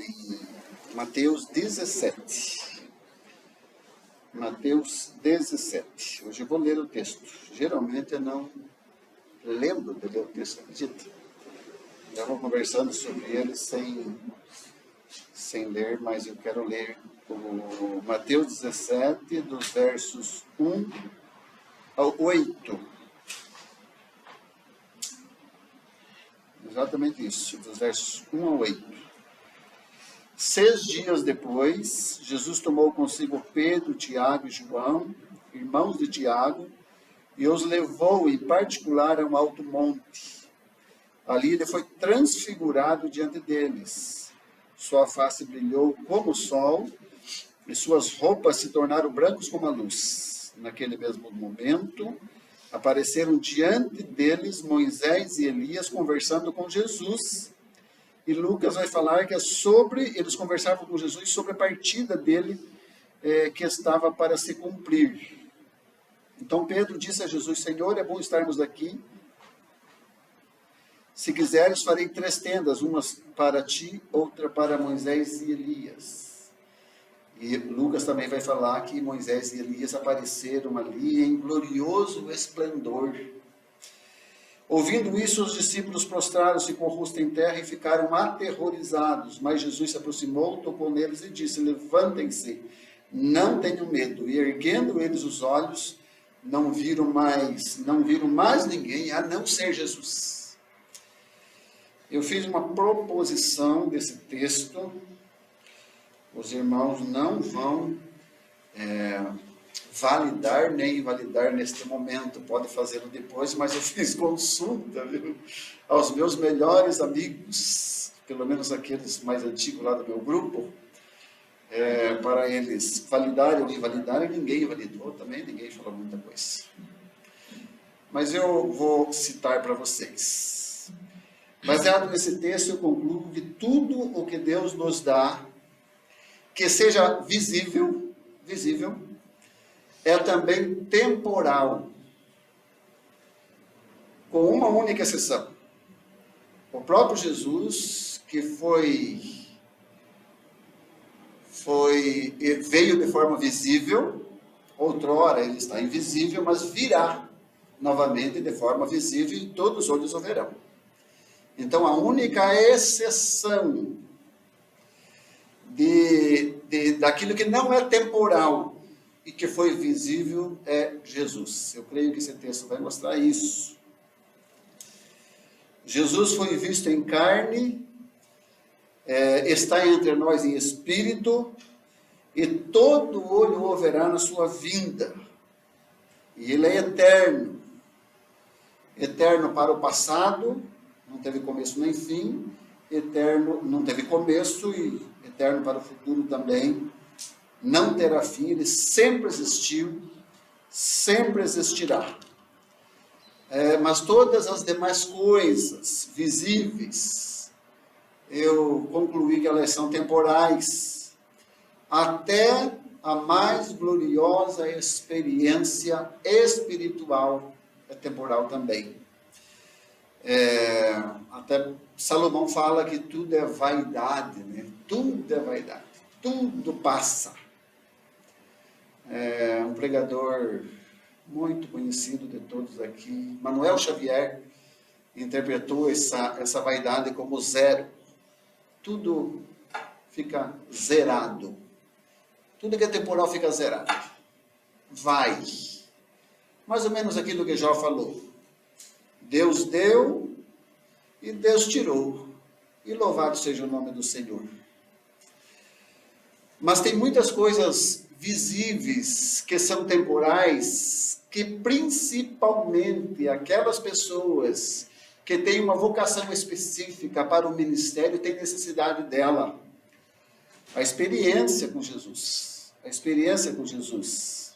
em Mateus 17. Mateus 17. Hoje eu vou ler o texto. Geralmente eu não lembro de ler o texto, acredita? Já vou conversando sobre ele sem ler, mas eu quero ler o Mateus 17, dos versos 1 ao 8. Exatamente isso, dos versos 1 ao 8. 6 dias depois, Jesus tomou consigo Pedro, Tiago e João, irmãos de Tiago, e os levou em particular a um alto monte. Ali ele foi transfigurado diante deles. Sua face brilhou como o sol, e suas roupas se tornaram brancos como a luz. Naquele mesmo momento, apareceram diante deles Moisés e Elias conversando com Jesus. E Lucas vai falar que eles conversavam com Jesus sobre a partida dele que estava para se cumprir. Então Pedro disse a Jesus: Senhor, é bom estarmos aqui. Se quiseres, farei 3 tendas, uma para ti, outra para Moisés e Elias. E Lucas também vai falar que Moisés e Elias apareceram ali em glorioso esplendor. Ouvindo isso, os discípulos prostraram-se com o rosto em terra e ficaram aterrorizados. Mas Jesus se aproximou, tocou neles e disse: levantem-se, não tenham medo. E erguendo eles os olhos, não viram mais ninguém a não ser Jesus. Eu fiz uma proposição desse texto. Os irmãos não vão validar nem invalidar neste momento. Pode fazê-lo depois, mas eu fiz consulta, viu, aos meus melhores amigos, pelo menos aqueles mais antigos lá do meu grupo, para eles validarem ou invalidarem. Ninguém validou também, ninguém falou muita coisa. Mas eu vou citar para vocês. Baseado nesse texto, eu concluo que tudo o que Deus nos dá, que seja visível, é também temporal, com uma única exceção. O próprio Jesus, que veio de forma visível, outrora ele está invisível, mas virá novamente de forma visível e todos os olhos o verão. Então, a única exceção daquilo que não é temporal e que foi visível é Jesus. Eu creio que esse texto vai mostrar isso. Jesus foi visto em carne, está entre nós em espírito, e todo olho o verá na sua vinda. E ele é eterno. Eterno para o passado, não teve começo nem fim. Eterno, não teve começo, e eterno para o futuro também. Não terá fim, ele sempre existiu, sempre existirá. Mas todas as demais coisas visíveis, eu concluí que elas são temporais. Até a mais gloriosa experiência espiritual é temporal também. Até Salomão fala que tudo é vaidade, né? Tudo é vaidade, tudo passa. Um pregador muito conhecido de todos aqui, Manuel Xavier, interpretou essa vaidade como zero. Tudo fica zerado. Tudo que é temporal fica zerado. Vai. Mais ou menos aquilo que Jó falou. Deus deu e Deus tirou. E louvado seja o nome do Senhor. Mas tem muitas coisas visíveis que são temporais, que principalmente aquelas pessoas que têm uma vocação específica para o ministério têm necessidade dela. A experiência com Jesus. A experiência com Jesus.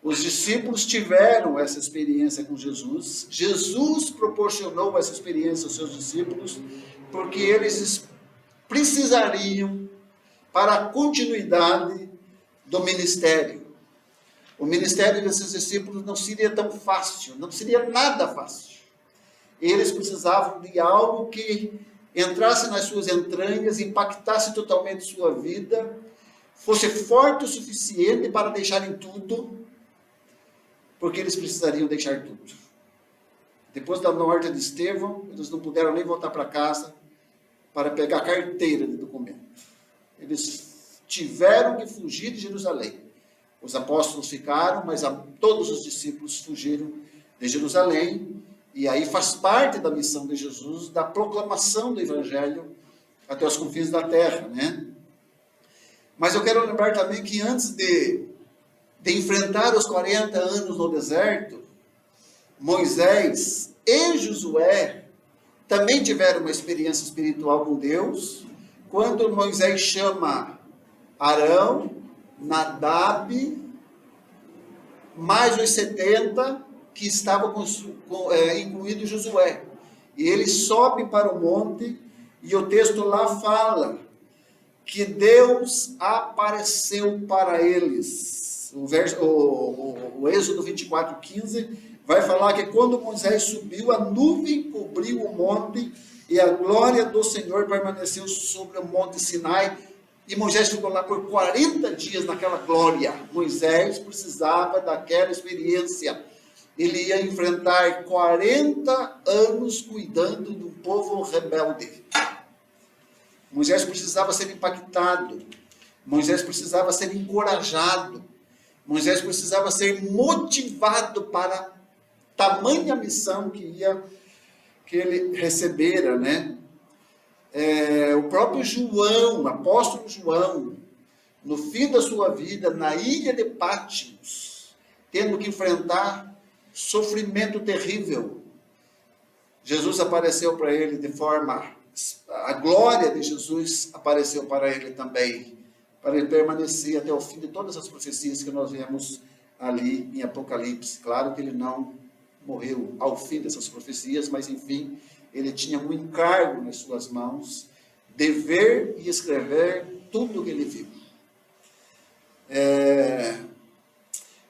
Os discípulos tiveram essa experiência com Jesus. Jesus proporcionou essa experiência aos seus discípulos, porque eles precisariam para a continuidade do ministério. O ministério desses discípulos não seria tão fácil, não seria nada fácil. Eles precisavam de algo que entrasse nas suas entranhas, impactasse totalmente sua vida, fosse forte o suficiente para deixarem tudo, porque eles precisariam deixar tudo. Depois da morte de Estevão, eles não puderam nem voltar para casa para pegar a carteira de documento. Eles tiveram que fugir de Jerusalém. Os apóstolos ficaram, mas todos os discípulos fugiram de Jerusalém, e aí faz parte da missão de Jesus, da proclamação do Evangelho até os confins da terra, né? Mas eu quero lembrar também que antes de enfrentar os 40 anos no deserto, Moisés e Josué também tiveram uma experiência espiritual com Deus, quando Moisés chama Arão, Nadab, mais os 70 que estavam incluído Josué. E eles sobem para o monte, e o texto lá fala que Deus apareceu para eles. O Êxodo 24:15 vai falar que quando Moisés subiu, a nuvem cobriu o monte, e a glória do Senhor permaneceu sobre o monte Sinai, e Moisés ficou lá por 40 dias naquela glória. Moisés precisava daquela experiência. Ele ia enfrentar 40 anos cuidando de um povo rebelde. Moisés precisava ser impactado. Moisés precisava ser encorajado. Moisés precisava ser motivado para tamanha missão que ele recebera, né? O próprio João, o apóstolo João, no fim da sua vida, na ilha de Patmos, tendo que enfrentar sofrimento terrível, Jesus apareceu para ele a glória de Jesus apareceu para ele também, para ele permanecer até o fim de todas as profecias que nós vemos ali em Apocalipse. Claro que ele não morreu ao fim dessas profecias, mas enfim, ele tinha um encargo nas suas mãos de ver e escrever tudo o que ele viu.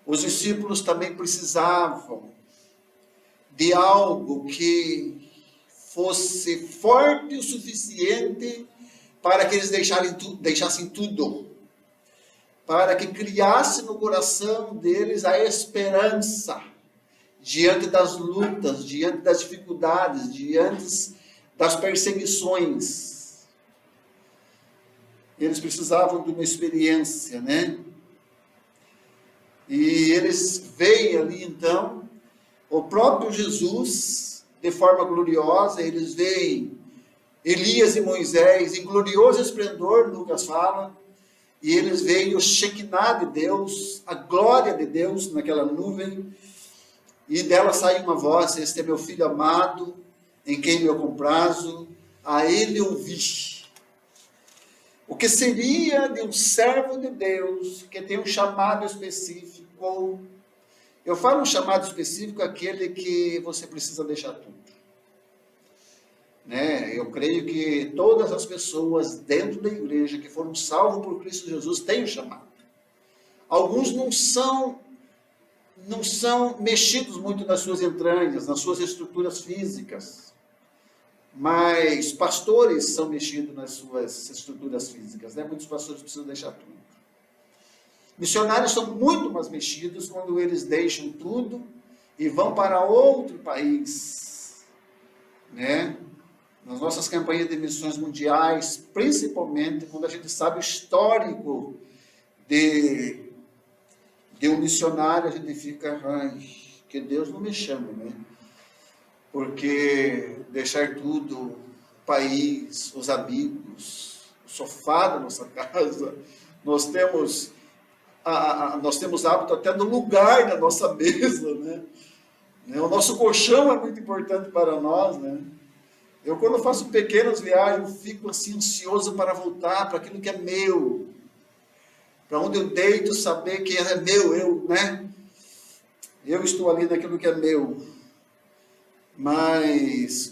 Os discípulos também precisavam de algo que fosse forte o suficiente para que eles deixassem tudo, para que criasse no coração deles a esperança diante das lutas, diante das dificuldades, diante das perseguições. Eles precisavam de uma experiência, né? E eles veem ali, então, o próprio Jesus, de forma gloriosa. Eles veem Elias e Moisés em glorioso esplendor, Lucas fala, e eles veem o Shekinah de Deus, a glória de Deus naquela nuvem, e dela sai uma voz: este é meu filho amado, em quem me comprazo, a ele ouvi. O que seria de um servo de Deus que tem um chamado específico? Eu falo um chamado específico, aquele que você precisa deixar tudo. Né? Eu creio que todas as pessoas dentro da igreja que foram salvos por Cristo Jesus têm um chamado. Alguns não são mexidos muito nas suas entranhas, nas suas estruturas físicas, mas pastores são mexidos nas suas estruturas físicas, né? Muitos pastores precisam deixar tudo. Missionários são muito mais mexidos quando eles deixam tudo e vão para outro país, né? Nas nossas campanhas de missões mundiais, principalmente quando a gente sabe o histórico de um missionário, a gente fica: ai, que Deus não me chame, né? Porque deixar tudo, o país, os amigos, o sofá da nossa casa, nós temos hábito até no lugar da nossa mesa, né? O nosso colchão é muito importante para nós, né? Eu, quando faço pequenas viagens, eu fico assim ansioso para voltar para aquilo que é meu, para onde eu deito, saber que é meu, né? Eu estou ali naquilo que é meu. Mas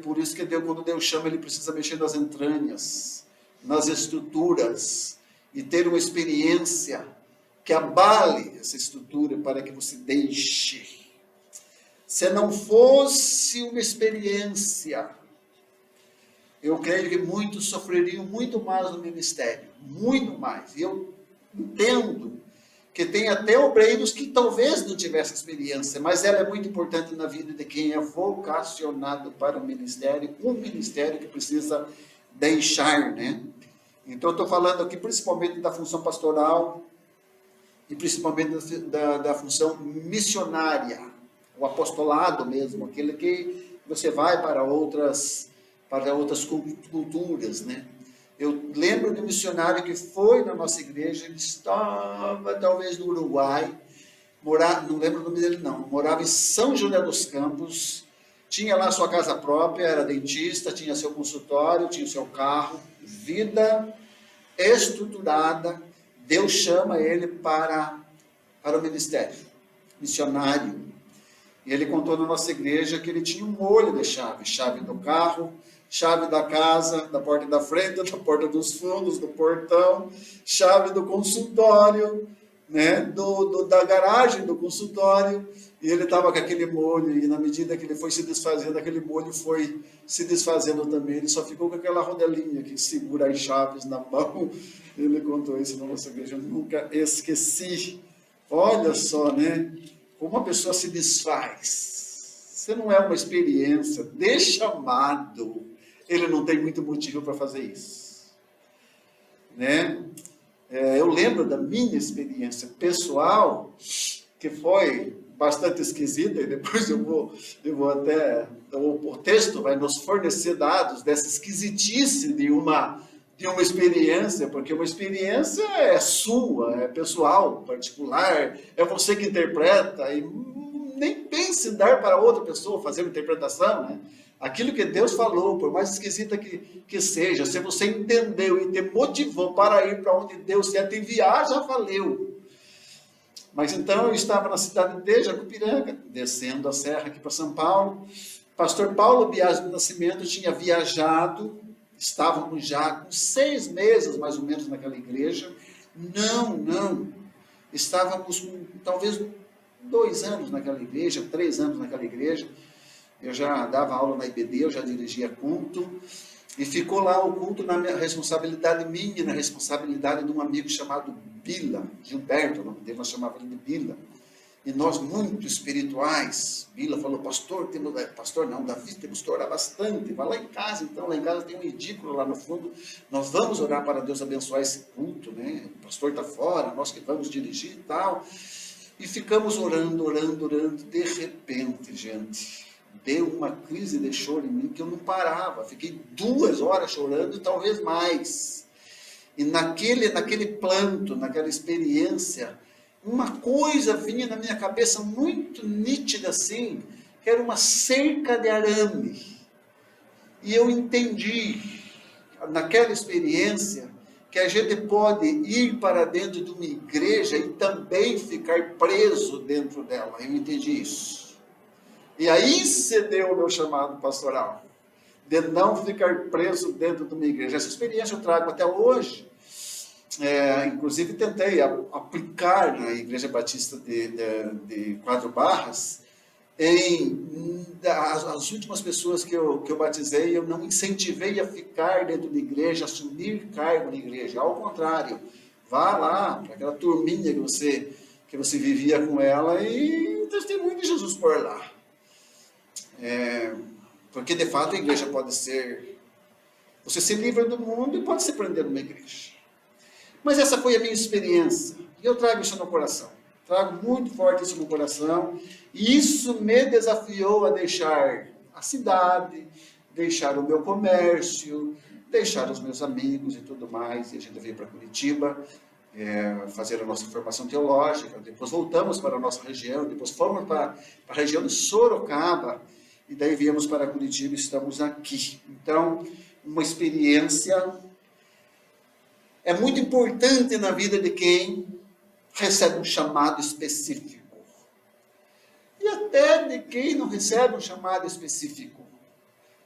por isso que quando Deus chama, Ele precisa mexer nas entranhas, nas estruturas, e ter uma experiência que abale essa estrutura para que você deixe. Se não fosse uma experiência, eu creio que muitos sofreriam muito mais no ministério, muito mais. E eu entendo que tem até obreiros que talvez não tivessem experiência, mas ela é muito importante na vida de quem é vocacionado para o ministério, um ministério que precisa deixar, né? Então, eu estou falando aqui principalmente da função pastoral e principalmente da função missionária, o apostolado mesmo, aquele que você vai para outras culturas, né? Eu lembro de um missionário que foi na nossa igreja, ele estava talvez no Uruguai, não lembro o nome dele não, morava em São José dos Campos, tinha lá sua casa própria, era dentista, tinha seu consultório, tinha seu carro, vida estruturada. Deus chama ele para o ministério missionário. E ele contou na nossa igreja que ele tinha um molho de chave do carro, chave da casa, da porta da frente, da porta dos fundos, do portão, chave do consultório, né, da garagem do consultório, e ele estava com aquele molho, e na medida que ele foi se desfazendo, aquele molho foi se desfazendo também, ele só ficou com aquela rodelinha que segura as chaves na mão. Ele contou isso na nossa igreja, eu nunca esqueci. Olha só, né, como a pessoa se desfaz. Você não é uma experiência, de chamado, ele não tem muito motivo para fazer isso, né? Eu lembro da minha experiência pessoal, que foi bastante esquisita, e depois eu vou até, o texto vai nos fornecer dados dessa esquisitice de uma experiência, porque uma experiência é sua, é pessoal, particular, é você que interpreta, e nem pense em dar para outra pessoa fazer uma interpretação, né? Aquilo que Deus falou, por mais esquisita que seja, se você entendeu e te motivou para ir para onde Deus quer te enviar, já valeu. Mas então eu estava na cidade de Jacupiranga, descendo a serra aqui para São Paulo. Pastor Paulo Biasi do Nascimento tinha viajado, estávamos já com 6 meses mais ou menos naquela igreja. Não, estávamos com talvez 2 anos naquela igreja, 3 anos naquela igreja. Eu já dava aula na IBD, eu já dirigia culto, e ficou lá o culto na minha responsabilidade minha, na responsabilidade de um amigo chamado Bila, Gilberto, o nome dele, nós chamávamos ele de Bila. E nós, muito espirituais, Bila falou, pastor não, Davi, temos que orar bastante, vai lá em casa, então, lá em casa tem um edículo lá no fundo, nós vamos orar para Deus abençoar esse culto, né? O pastor está fora, nós que vamos dirigir e tal. E ficamos orando, de repente, gente, deu uma crise de choro em mim que eu não parava, fiquei 2 horas chorando e talvez mais. E naquele planto, naquela experiência, uma coisa vinha na minha cabeça muito nítida assim, que era uma cerca de arame. E eu entendi, naquela experiência, que a gente pode ir para dentro de uma igreja e também ficar preso dentro dela. Eu entendi isso. E aí se deu o meu chamado pastoral, de não ficar preso dentro de uma igreja. Essa experiência eu trago até hoje. Inclusive tentei aplicar na Igreja Batista de Quatro Barras. As últimas pessoas que eu batizei, eu não incentivei a ficar dentro da igreja, assumir cargo na igreja. Ao contrário, vá lá para aquela turminha que você vivia com ela e testemunhe de Jesus por lá. Porque de fato a igreja pode ser, você se livra do mundo e pode se prender numa igreja. Mas essa foi a minha experiência, e eu trago isso no coração, trago muito forte isso no coração, e isso me desafiou a deixar a cidade, deixar o meu comércio, deixar os meus amigos e tudo mais, e a gente veio para Curitiba, fazer a nossa formação teológica, depois voltamos para a nossa região, depois fomos para a região de Sorocaba, e daí viemos para Curitiba e estamos aqui. Então, uma experiência é muito importante na vida de quem recebe um chamado específico. E até de quem não recebe um chamado específico.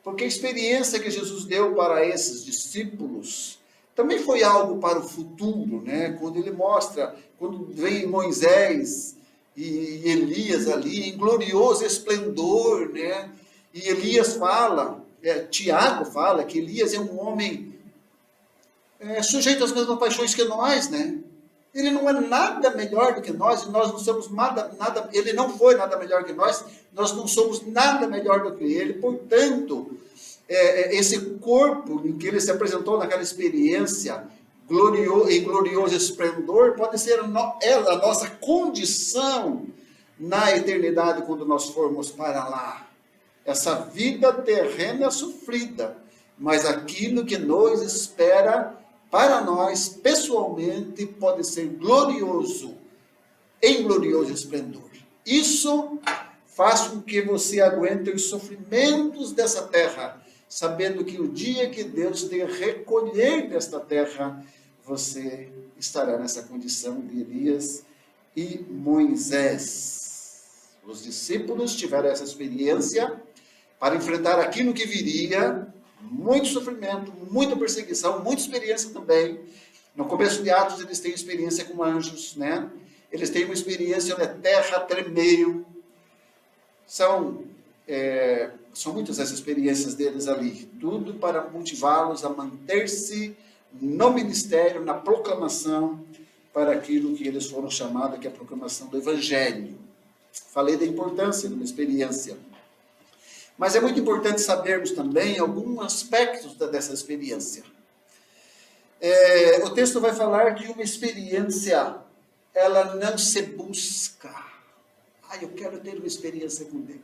Porque a experiência que Jesus deu para esses discípulos também foi algo para o futuro, né? Quando ele mostra, quando vem Moisés e Elias ali, em glorioso esplendor, né? E Elias fala, Tiago fala que Elias é um homem sujeito às mesmas paixões que nós, né? Ele não é nada melhor do que nós, e nós não somos nada, ele não foi nada melhor que nós não somos nada melhor do que ele. Portanto, esse corpo em que ele se apresentou naquela experiência, em glorioso esplendor, pode ser a nossa condição na eternidade, quando nós formos para lá. Essa vida terrena é sofrida, mas aquilo que nos espera para nós, pessoalmente, pode ser glorioso, em glorioso esplendor. Isso faz com que você aguente os sofrimentos dessa terra, sabendo que o dia que Deus te recolher desta terra, você estará nessa condição de Elias e Moisés. Os discípulos tiveram essa experiência para enfrentar aquilo que viria, muito sofrimento, muita perseguição, muita experiência também. No começo de Atos, eles têm experiência com anjos, né? Eles têm uma experiência onde a terra tremeu. São muitas as experiências deles ali. Tudo para motivá-los a manter-se no ministério, na proclamação, para aquilo que eles foram chamados, que é a proclamação do Evangelho. Falei da importância de uma experiência. Mas é muito importante sabermos também alguns aspectos dessa experiência. O texto vai falar que uma experiência, ela não se busca. Eu quero ter uma experiência com Deus.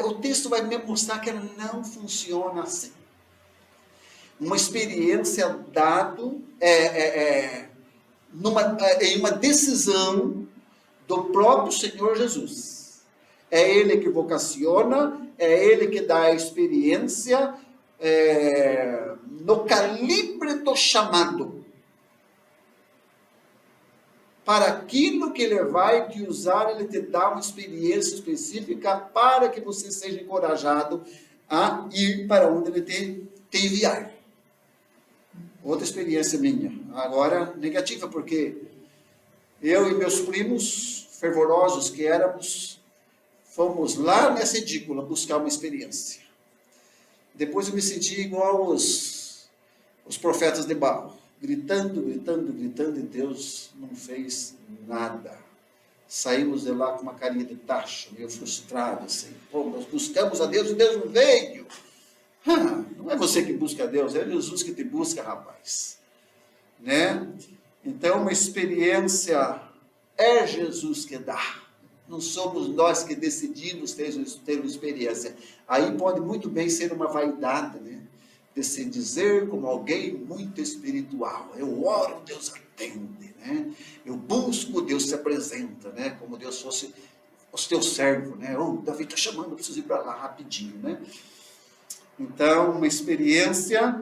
O texto vai me mostrar que ela não funciona assim. Uma experiência dado em uma decisão do próprio Senhor Jesus. É Ele que vocaciona, é Ele que dá a experiência no calibre do chamado. Para aquilo que Ele vai te usar, Ele te dá uma experiência específica para que você seja encorajado a ir para onde Ele te enviar. Outra experiência minha, agora negativa, porque eu e meus primos fervorosos que éramos, fomos lá nessa edícula buscar uma experiência. Depois eu me senti igual os profetas de Baal, gritando, e Deus não fez nada. Saímos de lá com uma carinha de tacho, meio frustrado, assim. Nós buscamos a Deus e Deus não veio. Não é você que busca a Deus, é Jesus que te busca, rapaz. Né? Então, uma experiência é Jesus que dá. Não somos nós que decidimos ter uma experiência. Aí pode muito bem ser uma vaidade, né? De se dizer como alguém muito espiritual. Eu oro, Deus atende, né? Eu busco, Deus se apresenta, né? Como Deus fosse o teu servo, né? Davi está chamando, eu preciso ir para lá rapidinho, né? Então, uma experiência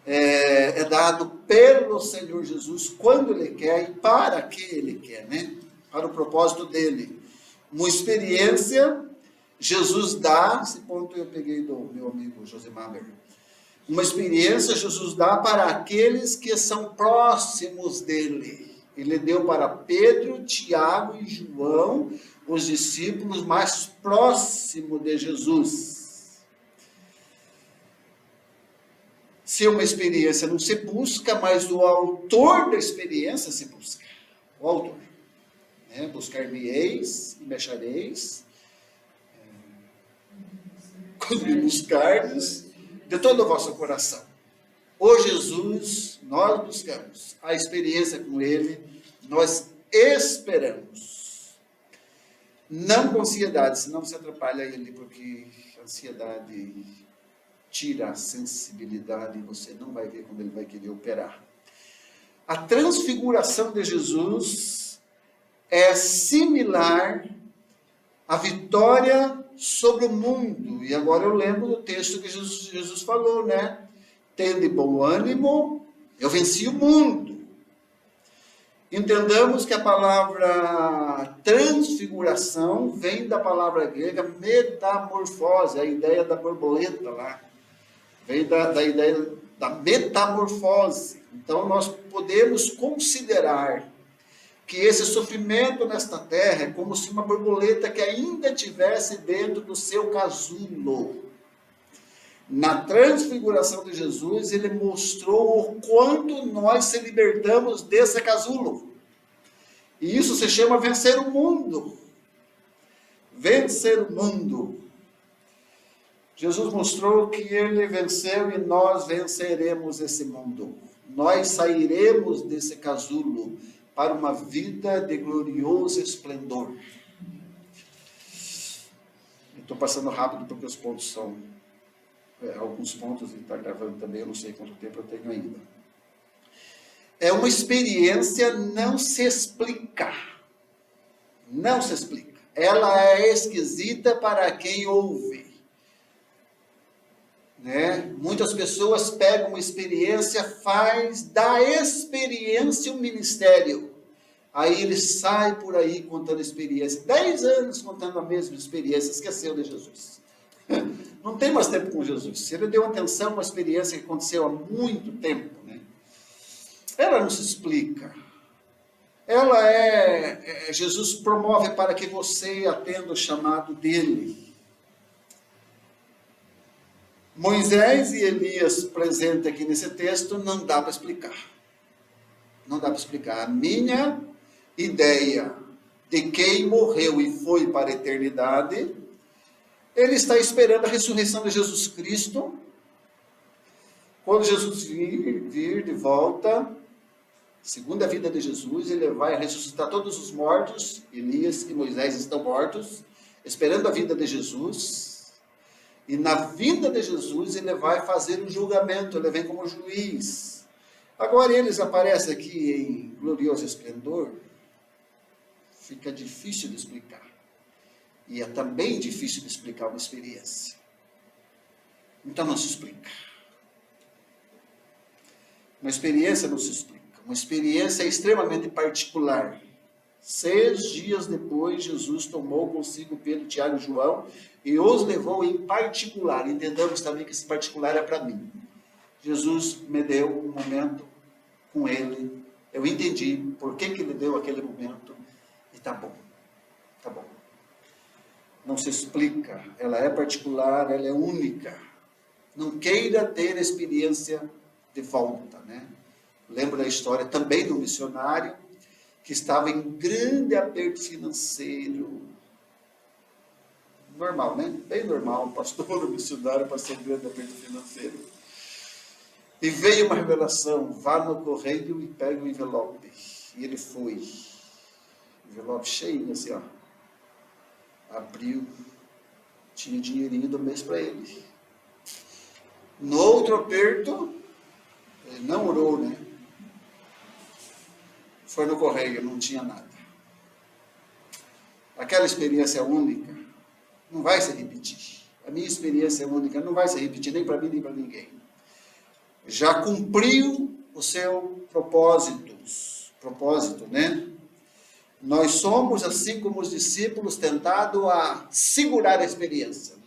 é dado pelo Senhor Jesus quando Ele quer e para que Ele quer, né? Para o propósito dele. Uma experiência, Jesus dá, esse ponto eu peguei do meu amigo Josimar Mamer. Uma experiência Jesus dá para aqueles que são próximos dele. Ele deu para Pedro, Tiago e João, os discípulos mais próximos de Jesus. Se uma experiência não se busca, mas o autor da experiência se busca. O autor. Buscar-me-eis e me achareis, quando me buscardes de todo o vosso coração. O Jesus, nós buscamos a experiência com Ele, nós esperamos. Não com ansiedade, senão você atrapalha Ele, porque a ansiedade tira a sensibilidade e você não vai ver quando Ele vai querer operar. A transfiguração de Jesus é similar à vitória sobre o mundo. E agora eu lembro do texto que Jesus falou, né? Tende bom ânimo, eu venci o mundo. Entendamos que a palavra transfiguração vem da palavra grega metamorfose, a ideia da borboleta lá. Vem da ideia da metamorfose. Então nós podemos considerar que esse sofrimento nesta terra é como se uma borboleta que ainda estivesse dentro do seu casulo. Na transfiguração de Jesus, ele mostrou o quanto nós se libertamos desse casulo. E isso se chama vencer o mundo. Vencer o mundo. Jesus mostrou que ele venceu e nós venceremos esse mundo. Nós sairemos desse casulo para uma vida de glorioso esplendor. Estou passando rápido porque os pontos são... alguns pontos ele está gravando também, eu não sei quanto tempo eu tenho ainda. É uma experiência não se explica. Não se explica. Ela é esquisita para quem ouve. Né? Muitas pessoas pegam uma experiência, faz da experiência um ministério. Aí ele sai por aí contando experiência. 10 anos contando a mesma experiência, esqueceu de Jesus. Não tem mais tempo com Jesus. Ele deu atenção a uma experiência que aconteceu há muito tempo. Né? Ela não se explica. Ela Jesus promove para que você atenda o chamado dele. Moisés e Elias presentes aqui nesse texto não dá para explicar. Não dá para explicar. A minha ideia de quem morreu e foi para a eternidade, ele está esperando a ressurreição de Jesus Cristo. Quando Jesus vir de volta, segundo a vida de Jesus, ele vai ressuscitar todos os mortos. Elias e Moisés estão mortos, esperando a vida de Jesus. E na vinda de Jesus, ele vai fazer um julgamento, ele vem como juiz. Agora eles aparecem aqui em glorioso esplendor, fica difícil de explicar. E é também difícil de explicar uma experiência. Então não se explica. Uma experiência não se explica. Uma experiência extremamente particular. 6 dias depois, Jesus tomou consigo Pedro, Tiago e João e os levou em particular. Entendamos também que esse particular é para mim. Jesus me deu um momento com ele. Eu entendi por que ele deu aquele momento. E tá bom. Tá bom. Não se explica. Ela é particular, ela é única. Não queira ter experiência de volta, né? Lembro da história também do missionário que estava em grande aperto financeiro. Normal, né? Bem normal, pastor, missionário, passou um grande aperto financeiro. E veio uma revelação, vá no correio e pegue o envelope. E ele foi. Envelope cheio, assim, ó. Abriu, tinha dinheirinho do mês para ele. No outro aperto, ele não orou, né? Foi no correio, não tinha nada. Aquela experiência única não vai se repetir. A minha experiência única não vai se repetir nem para mim, nem para ninguém. Já cumpriu o seu propósito, né? Nós somos, assim como os discípulos, tentados a segurar a experiência. Né?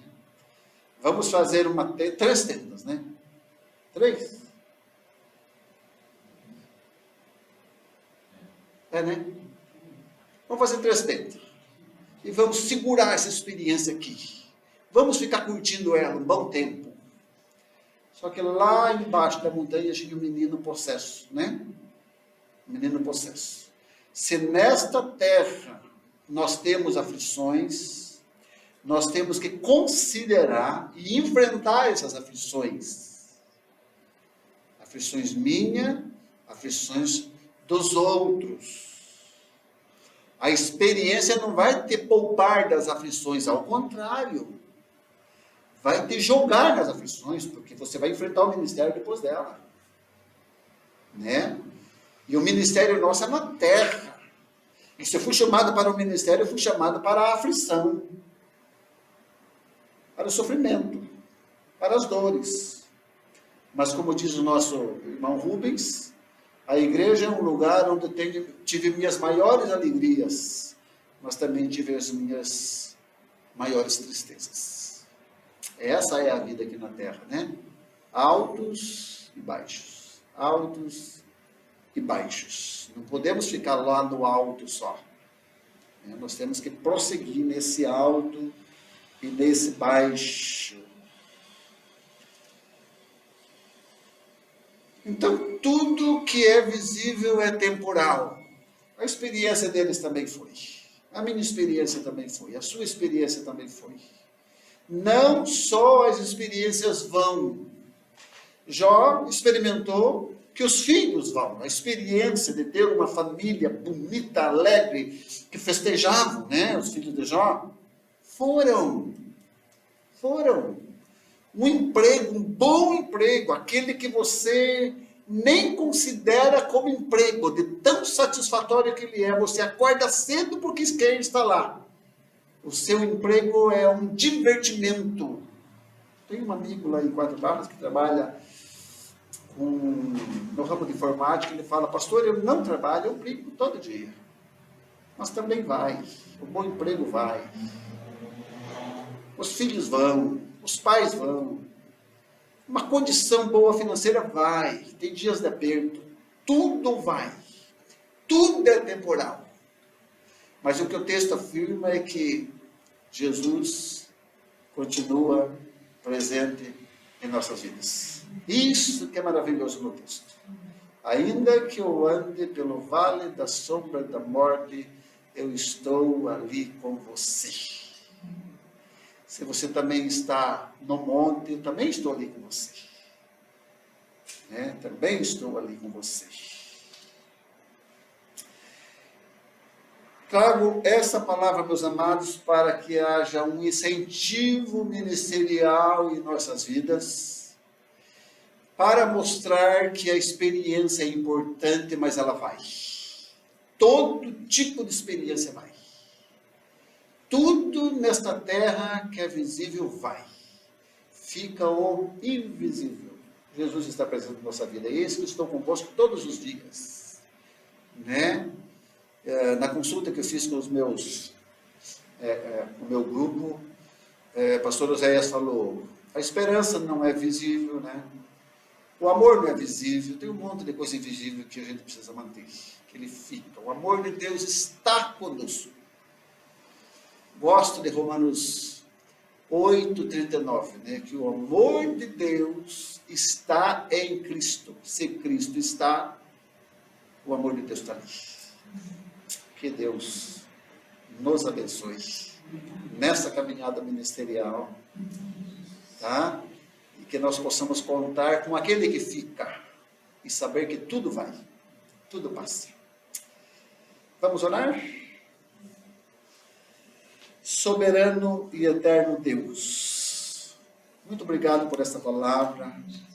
Vamos fazer 3 tendas, né? 3. Né? Vamos fazer 3 tendas. E vamos segurar essa experiência aqui. Vamos ficar curtindo ela um bom tempo. Só que lá embaixo da montanha tinha um menino possesso, né? Um menino possesso. Se nesta terra nós temos aflições, nós temos que considerar e enfrentar essas aflições. Aflições minhas, aflições dos outros. A experiência não vai te poupar das aflições, ao contrário. Vai te jogar nas aflições, porque você vai enfrentar o ministério depois dela. Né? E o ministério nosso é na terra. E se eu fui chamado para o ministério, eu fui chamado para a aflição. Para o sofrimento. Para as dores. Mas como diz o nosso irmão Rubens, a igreja é um lugar onde tive minhas maiores alegrias, mas também tive as minhas maiores tristezas. Essa é a vida aqui na terra, né? Altos e baixos. Altos e baixos. Não podemos ficar lá no alto só. Nós temos que prosseguir nesse alto e nesse baixo. Então, tudo que é visível é temporal. A experiência deles também foi. A minha experiência também foi. A sua experiência também foi. Não só as experiências vão. Jó experimentou que os filhos vão. A experiência de ter uma família bonita, alegre, que festejavam, né? Os filhos de Jó, foram. Um emprego, um bom emprego, aquele que você nem considera como emprego, de tão satisfatório que ele é. Você acorda cedo porque quer estar lá. O seu emprego é um divertimento. Tem um amigo lá em Quatro Barras que trabalha no ramo de informática. Ele fala: pastor, eu não trabalho, eu brinco todo dia. Mas também vai. O bom emprego vai. Os filhos vão. Os pais vão. Uma condição boa financeira vai. Tem dias de aperto. Tudo vai. Tudo é temporal. Mas o que o texto afirma é que Jesus continua presente em nossas vidas. Isso que é maravilhoso no texto. Ainda que eu ande pelo vale da sombra da morte, eu estou ali com você. Se você também está no monte, eu também estou ali com você. Também estou ali com você. Trago essa palavra, meus amados, para que haja um incentivo ministerial em nossas vidas, para mostrar que a experiência é importante, mas ela vai. Todo tipo de experiência vai. Tudo nesta terra que é visível vai. Fica o invisível. Jesus está presente na nossa vida. E esse que estou convosco todos os dias. Na consulta que eu fiz com o meu grupo, pastor Oséias falou: a esperança não é visível, o amor não é visível, tem um monte de coisa invisível que a gente precisa manter, que ele fica. O amor de Deus está conosco. Gosto de Romanos 8,39, que o amor de Deus está em Cristo. Se Cristo está, o amor de Deus está ali. Que Deus nos abençoe nessa caminhada ministerial, tá? E que nós possamos contar com aquele que fica e saber que tudo vai, tudo passa. Vamos orar? Soberano e eterno Deus, muito obrigado por esta palavra.